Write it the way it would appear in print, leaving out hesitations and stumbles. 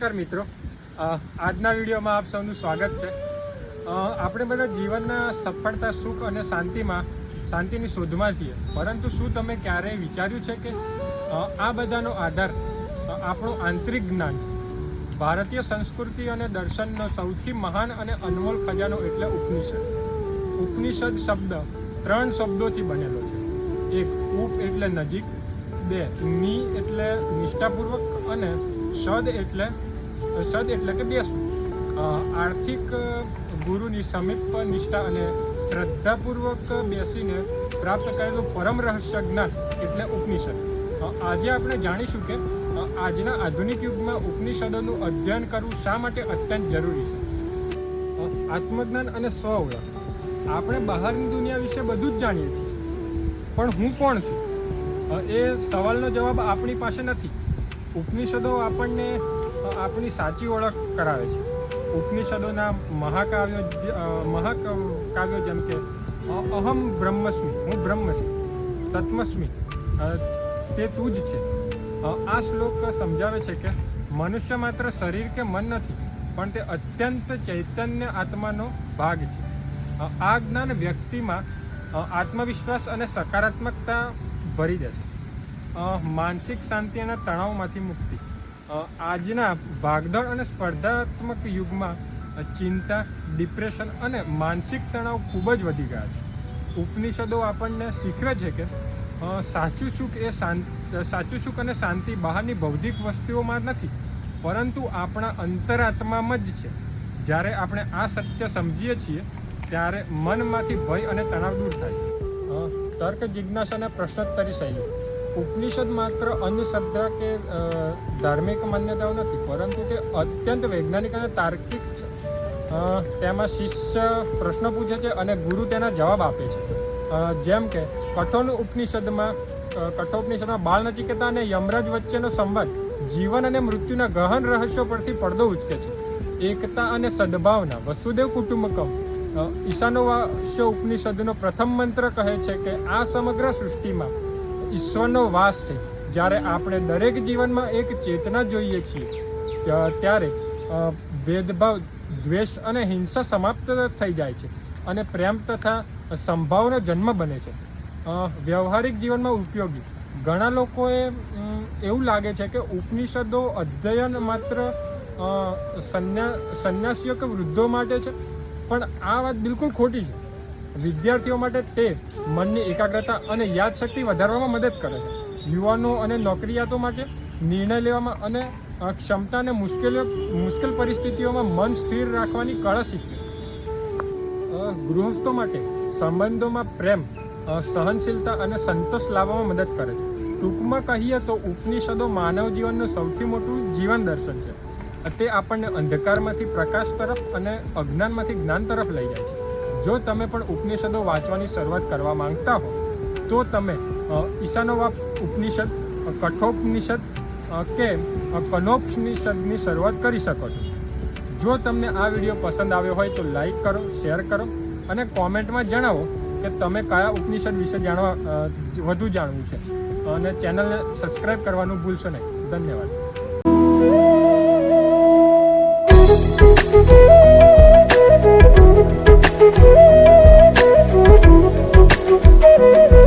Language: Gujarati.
નમસ્કાર મિત્રો, આજના વિડીયોમાં આપ સૌનું સ્વાગત છે। આપણે બધા જીવનના સફળતા, સુખ અને શાંતિની શોધમાં છીએ, પરંતુ શું તમે ક્યારેય વિચાર્યું છે કે આ બધાનો આધાર આપણું આંતરિક જ્ઞાન છે? ભારતીય સંસ્કૃતિ અને દર્શનનો સૌથી મહાન અને અનમોલ ખજાનો એટલે ઉપનિષદ। ઉપનિષદ શબ્દ 3 શબ્દોથી બનેલો છે। એક ઉપ એટલે નજીક, 2 ની એટલે નિષ્ઠાપૂર્વક અને સદ એટલે કે બેસવું। આર્થિક ગુરુની સમીપ નિષ્ઠા અને શ્રદ્ધાપૂર્વક બેસીને પ્રાપ્ત કરેલું પરમ રહસ્ય જ્ઞાન એટલે ઉપનિષદ। આજે આપણે જાણીશું કે આજના આધુનિક યુગમાં ઉપનિષદોનું અધ્યયન કરવું શા માટે અત્યંત જરૂરી છે। આત્મજ્ઞાન અને સ્વ-ઓળખ। આપણે બહારની દુનિયા વિશે બધું જ જાણીએ છીએ, પણ હું કોણ છું એ સવાલનો જવાબ આપણી પાસે નથી। ઉપનિષદો આપણને આપણી સાચી ઓળખ કરાવે છે। ઉપનિષદોના મહાકાવ્યો જેમ કે અહમ બ્રહ્મસ્મિ, હું બ્રહ્મ છું, તત્મસ્મિ, તે તું જ છે। આ શ્લોક સમજાવે છે કે મનુષ્ય માત્ર શરીર કે મન નથી, પણ તે અત્યંત ચૈતન્ય આત્માનો ભાગ છે। આ જ્ઞાન વ્યક્તિમાં આત્મવિશ્વાસ અને સકારાત્મકતા ભરી દે છે। માનસિક શાંતિ અને તણાવમાંથી મુક્તિ। આજના ભાગદોડ અને સ્પર્ધાત્મક યુગમાં ચિંતા, ડિપ્રેશન અને માનસિક તણાવ ખૂબ જ વધી ગયા છે। ઉપનિષદો આપણને શીખવે છે કે સાચું સુખ અને શાંતિ બહારની ભૌતિક વસ્તુઓમાં નથી, પરંતુ આપણા અંતરાત્મામાં જ છે। જ્યારે આપણે આ સત્ય સમજીએ છીએ ત્યારે મનમાંથી ભય અને તણાવ દૂર થાય। તર્ક, જિજ્ઞાસા અને પ્રશ્નોત્તરી શૈલી। ઉપનિષદ માત્ર અંધશ્રદ્ધા કે ધાર્મિક માન્યતાઓ નથી, પરંતુ તે અત્યંત વૈજ્ઞાનિક અને તાર્કિક છે। તેમાં શિષ્ય પ્રશ્ન પૂછે છે અને ગુરુ તેના જવાબ આપે છે। જેમ કે કઠોપનિષદમાં બાળ નચિકેતા અને યમરાજ વચ્ચેનો સંવાદ જીવન અને મૃત્યુના ગહન રહસ્યો પરથી પડદો ઉચકે છે। એકતા અને સદભાવના। વસુદેવ કુટુંબકમ ઈશાનોવાસ્ય ઉપનિષદનો પ્રથમ મંત્ર કહે છે કે આ સમગ્ર સૃષ્ટિમાં ઈશ્વરનો વાસ છે। જ્યારે આપણે દરેક જીવનમાં એક ચેતના જોઈએ છીએ ત્યારે ભેદભાવ, દ્વેષ અને હિંસા સમાપ્ત થઈ જાય છે અને પ્રેમ તથા સંભાવનો જન્મ બને છે। વ્યવહારિક જીવનમાં ઉપયોગી। ઘણા લોકોએ એવું લાગે છે કે ઉપનિષદો અધ્યયન માત્ર સંન્યાસીઓ કે વૃદ્ધો માટે છે, પણ આ વાત બિલકુલ ખોટી છે। વિદ્યાર્થીઓ માટે તે મનની એકાગ્રતા અને યાદશક્તિ વધારવામાં મદદ કરે છે। યુવાનો અને નોકરિયાતો માટે નિર્ણય લેવામાં અને ક્ષમતા અને મુશ્કેલ પરિસ્થિતિઓમાં મન સ્થિર રાખવાની કળા શીખવે। ગૃહસ્થો માટે સંબંધોમાં પ્રેમ, સહનશીલતા અને સંતોષ લાવવામાં મદદ કરે છે। ટૂંકમાં કહીએ તો ઉપનિષદો માનવ જીવનનું સૌથી મોટું જીવન દર્શન છે। તે આપણને અંધકારમાંથી પ્રકાશ તરફ અને અજ્ઞાનમાંથી જ્ઞાન તરફ લઈ જાય છે। જો તમે પણ ઉપનિષદો વાંચવાની શરૂઆત કરવા માંગતા હો તો તમે ઈશાનોવા ઉપનિષદ, કઠોપનિષદ કે કનોપનિષદની શરૂઆત કરી શકો છો। જો તમને આ વિડીયો પસંદ આવ્યો હોય તો લાઈક કરો, શેર કરો અને કોમેન્ટમાં જણાવો કે તમે કયા ઉપનિષદ વિશે વધુ જાણવું છે, અને ચેનલને સબસ્ક્રાઈબ કરવાનું ભૂલશો નહીં। ધન્યવાદ। Thank you.